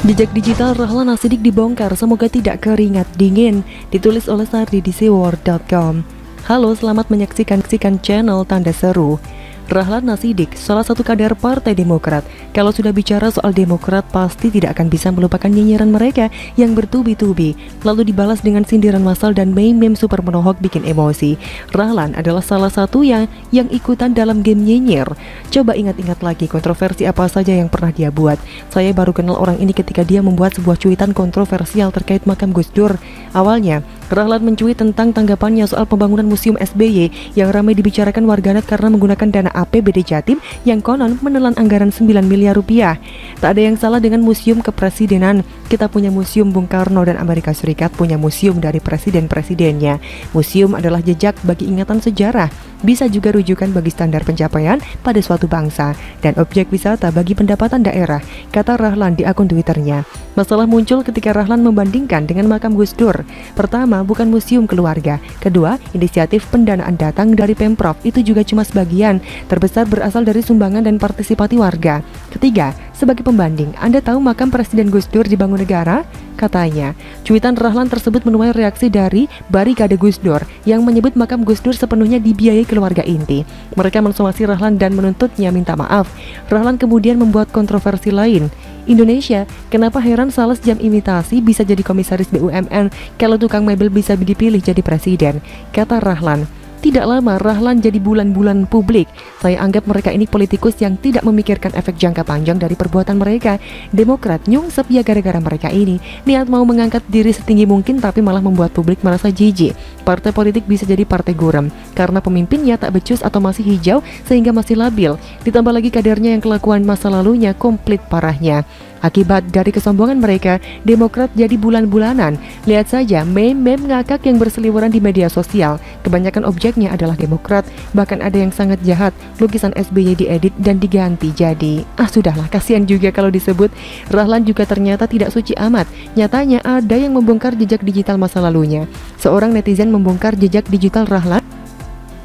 Jejak digital Rahlan Nasidik dibongkar, semoga tidak keringat dingin. Ditulis oleh Sardi di seaword.com. Halo, selamat menyaksikan channel Tanda Seru. Rahlan Nasidik, salah satu kader Partai Demokrat. Kalau sudah bicara soal Demokrat, pasti tidak akan bisa melupakan nyinyiran mereka yang bertubi-tubi, lalu dibalas dengan sindiran massal dan meme-meme super menohok bikin emosi. Rahlan adalah salah satu yang ikutan dalam game nyinyir. Coba ingat-ingat lagi kontroversi apa saja yang pernah dia buat. Saya baru kenal orang ini ketika dia membuat sebuah cuitan kontroversial terkait makam Gus Dur. Awalnya, Rahlan mencuit tentang tanggapannya soal pembangunan Museum SBY yang ramai dibicarakan warganet karena menggunakan dana APBD Jatim yang konon menelan anggaran 9 miliar rupiah. Tak ada yang salah dengan museum kepresidenan. Kita punya museum Bung Karno dan Amerika Serikat punya museum dari presiden-presidennya. Museum adalah jejak bagi ingatan sejarah, bisa juga rujukan bagi standar pencapaian pada suatu bangsa, dan objek wisata bagi pendapatan daerah, kata Rahlan di akun Twitternya. Masalah muncul ketika Rahlan membandingkan dengan makam Gus Dur. Pertama, bukan museum keluarga. Kedua, inisiatif pendanaan datang dari Pemprov, itu juga cuma sebagian. Terbesar berasal dari sumbangan dan partisipasi warga. Ketiga, sebagai pembanding, Anda tahu makam Presiden Gus Dur dibangun negara? Katanya. Cuitan Rahlan tersebut menuai reaksi dari Barikade Gus Dur yang menyebut makam Gus Dur sepenuhnya dibiayai keluarga inti. Mereka mensomasi Rahlan dan menuntutnya minta maaf. Rahlan kemudian membuat kontroversi lain. Indonesia, kenapa heran sales jam imitasi bisa jadi komisaris BUMN kalau tukang mebel bisa dipilih jadi presiden? Kata Rahlan. Tidak lama Rahlan jadi bulan-bulan publik. Saya anggap mereka ini politikus yang tidak memikirkan efek jangka panjang dari perbuatan mereka. Demokrat nyungsep ya gara-gara mereka ini niat mau mengangkat diri setinggi mungkin tapi malah membuat publik merasa jijik. Partai politik bisa jadi partai gurem karena pemimpinnya tak becus atau masih hijau sehingga masih labil. Ditambah lagi kadernya yang kelakuan masa lalunya komplit parahnya. Akibat dari kesombongan mereka, Demokrat jadi bulan-bulanan. Lihat saja meme-meme ngakak yang berseliweran di media sosial. Kebanyakan objeknya adalah Demokrat, bahkan ada yang sangat jahat. Lukisan SBY diedit dan diganti jadi, sudahlah, kasihan juga kalau disebut. Rahlan juga ternyata tidak suci amat. Nyatanya ada yang membongkar jejak digital masa lalunya. Seorang netizen membongkar jejak digital Rahlan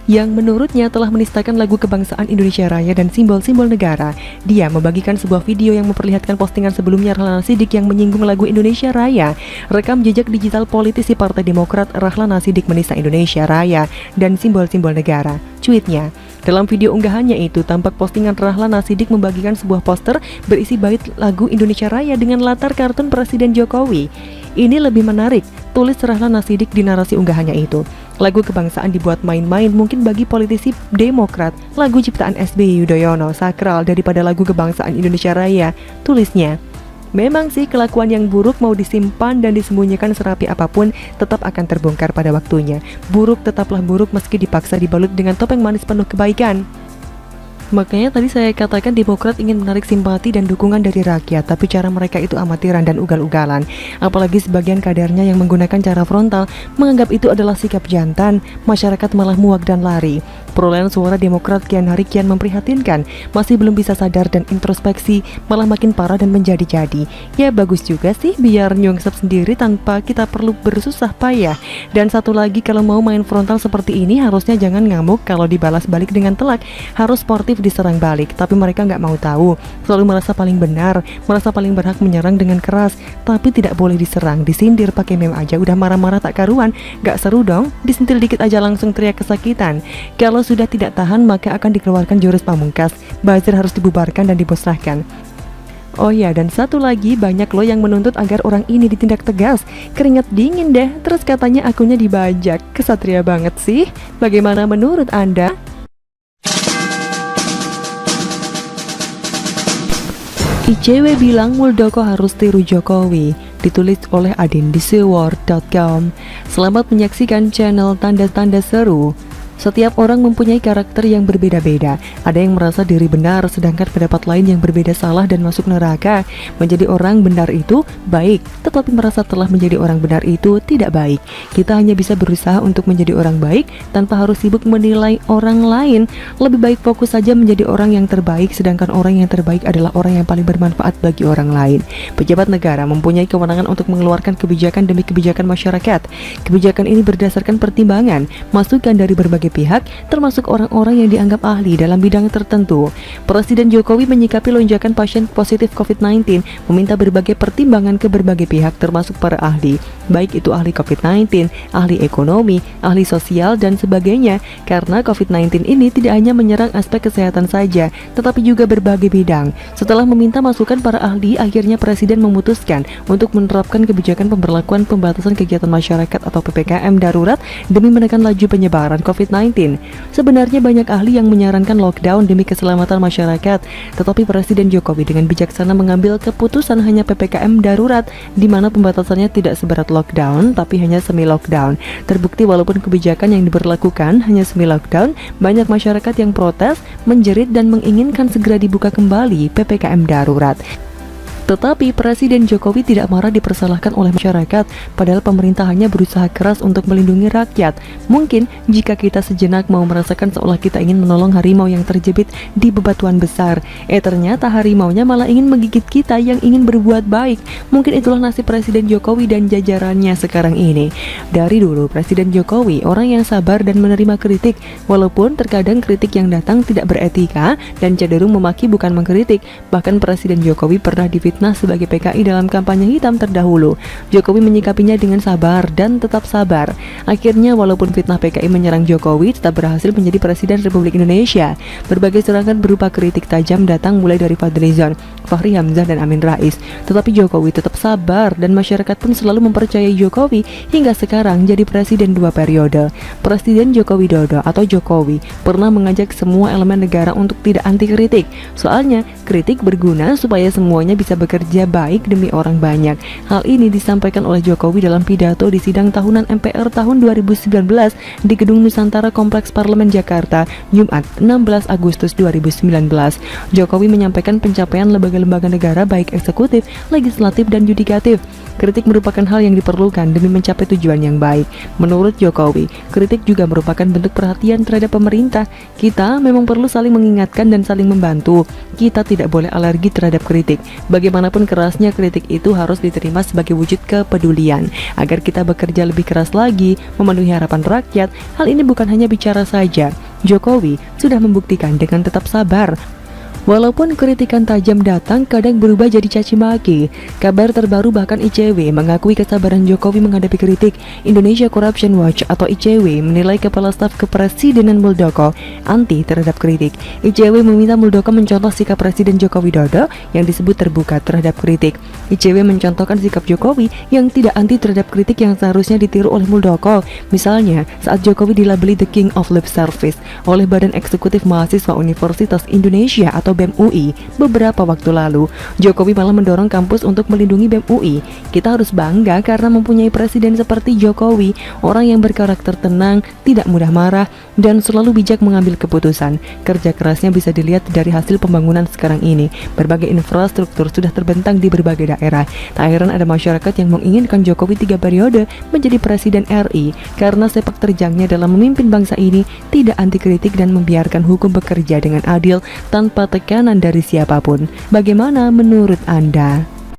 yang menurutnya telah menistakan lagu kebangsaan Indonesia Raya dan simbol-simbol negara. Dia membagikan sebuah video yang memperlihatkan postingan sebelumnya Rahlan Nasidik yang menyinggung lagu Indonesia Raya. Rekam jejak digital politisi Partai Demokrat, Rahlan Nasidik menista Indonesia Raya dan simbol-simbol negara. Cuitnya, dalam video unggahannya itu tampak postingan Rahlan Nasidik membagikan sebuah poster berisi bait lagu Indonesia Raya dengan latar kartun Presiden Jokowi. Ini lebih menarik, tulis Rahlan Nasidik di narasi unggahannya itu. Lagu kebangsaan dibuat main-main mungkin bagi politisi Demokrat. Lagu ciptaan SBY Yudhoyono sakral daripada lagu kebangsaan Indonesia Raya, tulisnya. Memang sih kelakuan yang buruk mau disimpan dan disembunyikan serapi apapun tetap akan terbongkar pada waktunya. Buruk tetaplah buruk meski dipaksa dibalut dengan topeng manis penuh kebaikan. Makanya tadi saya katakan Demokrat ingin menarik simpati dan dukungan dari rakyat, tapi cara mereka itu amatiran dan ugal-ugalan. Apalagi sebagian kadernya yang menggunakan cara frontal menganggap itu adalah sikap jantan, masyarakat malah muak dan lari. Perolehan suara Demokrat kian hari kian memprihatinkan, masih belum bisa sadar dan introspeksi, malah makin parah dan menjadi-jadi. Ya bagus juga sih biar nyungsep sendiri tanpa kita perlu bersusah payah. Dan satu lagi, kalau mau main frontal seperti ini harusnya jangan ngamuk kalau dibalas balik dengan telak, harus sportif diserang balik. Tapi mereka nggak mau tahu, selalu merasa paling benar, merasa paling berhak menyerang dengan keras, tapi tidak boleh diserang, disindir pakai meme aja udah marah-marah tak karuan. Gak seru dong, disentil dikit aja langsung teriak kesakitan. Kalau sudah tidak tahan maka akan dikeluarkan jurus pamungkas, buzzer harus dibubarkan dan dimusnahkan. Oh ya, dan satu lagi, banyak loh yang menuntut agar orang ini ditindak tegas. Keringat dingin deh, terus katanya akunnya dibajak. Kesatria banget sih. Bagaimana menurut Anda? ICW bilang Muldoko harus tiru Jokowi, ditulis oleh Adin di seaword.com. Selamat menyaksikan channel Tanda-Tanda Seru. Setiap orang mempunyai karakter yang berbeda-beda. Ada yang merasa diri benar, sedangkan pendapat lain yang berbeda salah dan masuk neraka. Menjadi orang benar itu baik, tetapi merasa telah menjadi orang benar itu tidak baik. Kita hanya bisa berusaha untuk menjadi orang baik tanpa harus sibuk menilai orang lain. Lebih baik fokus saja menjadi orang yang terbaik, sedangkan orang yang terbaik adalah orang yang paling bermanfaat bagi orang lain. Pejabat negara mempunyai kewenangan untuk mengeluarkan kebijakan demi kebijakan masyarakat. Kebijakan ini berdasarkan pertimbangan, masukan dari berbagai berbagai pihak, termasuk orang-orang yang dianggap ahli dalam bidang tertentu. Presiden Jokowi menyikapi lonjakan pasien positif COVID-19, meminta berbagai pertimbangan ke berbagai pihak termasuk para ahli, baik itu ahli COVID-19, ahli ekonomi, ahli sosial, dan sebagainya, karena COVID-19 ini tidak hanya menyerang aspek kesehatan saja, tetapi juga berbagai bidang. Setelah meminta masukan para ahli, akhirnya Presiden memutuskan untuk menerapkan kebijakan pemberlakuan pembatasan kegiatan masyarakat atau PPKM darurat demi menekan laju penyebaran COVID-19. Sebenarnya banyak ahli yang menyarankan lockdown demi keselamatan masyarakat, tetapi Presiden Jokowi dengan bijaksana mengambil keputusan hanya PPKM darurat, di mana pembatasannya tidak seberat lockdown, tapi hanya semi-lockdown. Terbukti walaupun kebijakan yang diberlakukan hanya semi-lockdown, banyak masyarakat yang protes, menjerit, dan menginginkan segera dibuka kembali PPKM darurat. Tetapi Presiden Jokowi tidak marah dipersalahkan oleh masyarakat, padahal pemerintah hanya berusaha keras untuk melindungi rakyat. Mungkin jika kita sejenak mau merasakan seolah kita ingin menolong harimau yang terjepit di bebatuan besar, ternyata harimaunya malah ingin menggigit kita yang ingin berbuat baik. Mungkin itulah nasib Presiden Jokowi dan jajarannya sekarang ini. Dari dulu Presiden Jokowi orang yang sabar dan menerima kritik, walaupun terkadang kritik yang datang tidak beretika dan cenderung memaki bukan mengkritik. Bahkan Presiden Jokowi pernah difitnah sebagai PKI dalam kampanye hitam terdahulu. Jokowi menyikapinya dengan sabar dan tetap sabar. Akhirnya walaupun fitnah PKI menyerang Jokowi, tetap berhasil menjadi Presiden Republik Indonesia. Berbagai serangan berupa kritik tajam datang mulai dari Fadlizon, Fachri Hamzah, dan Amin Rais. Tetapi Jokowi tetap sabar dan masyarakat pun selalu mempercayai Jokowi hingga sekarang jadi Presiden 2 periode. Presiden Joko Widodo atau Jokowi pernah mengajak semua elemen negara untuk tidak anti kritik. Soalnya kritik berguna supaya semuanya bisa bekerja baik demi orang banyak. Hal ini disampaikan oleh Jokowi dalam pidato di sidang tahunan MPR tahun 2019 di Gedung Nusantara Kompleks Parlemen Jakarta, Jumat 16 Agustus 2019. Jokowi menyampaikan pencapaian lembaga-lembaga negara baik eksekutif, legislatif, dan yudikatif. Kritik merupakan hal yang diperlukan demi mencapai tujuan yang baik. Menurut Jokowi, kritik juga merupakan bentuk perhatian terhadap pemerintah. Kita memang perlu saling mengingatkan dan saling membantu. Kita tidak boleh alergi terhadap kritik. Bagaimanapun kerasnya, kritik itu harus diterima sebagai wujud kepedulian. Agar kita bekerja lebih keras lagi, memenuhi harapan rakyat. Hal ini bukan hanya bicara saja. Jokowi sudah membuktikan dengan tetap sabar. Walaupun kritikan tajam datang, kadang berubah jadi caci maki. Kabar terbaru bahkan ICW mengakui kesabaran Jokowi menghadapi kritik. Indonesia Corruption Watch atau ICW menilai Kepala Staf Kepresidenan Muldoko anti terhadap kritik. ICW meminta Muldoko mencontoh sikap Presiden Joko Widodo yang disebut terbuka terhadap kritik. ICW mencontohkan sikap Jokowi yang tidak anti terhadap kritik yang seharusnya ditiru oleh Muldoko. Misalnya, saat Jokowi dilabeli The King of Lip Service oleh Badan Eksekutif Mahasiswa Universitas Indonesia atau BEM UI beberapa waktu lalu, Jokowi malah mendorong kampus untuk melindungi BEM UI. Kita harus bangga karena mempunyai presiden seperti Jokowi, orang yang berkarakter tenang, tidak mudah marah, dan selalu bijak mengambil keputusan. Kerja kerasnya bisa dilihat dari hasil pembangunan sekarang ini. Berbagai infrastruktur sudah terbentang di berbagai daerah. Tak heran ada masyarakat yang menginginkan Jokowi 3 periode menjadi presiden RI karena sepak terjangnya dalam memimpin bangsa ini tidak anti kritik dan membiarkan hukum bekerja dengan adil tanpa tekanan dari siapapun. Bagaimana menurut Anda?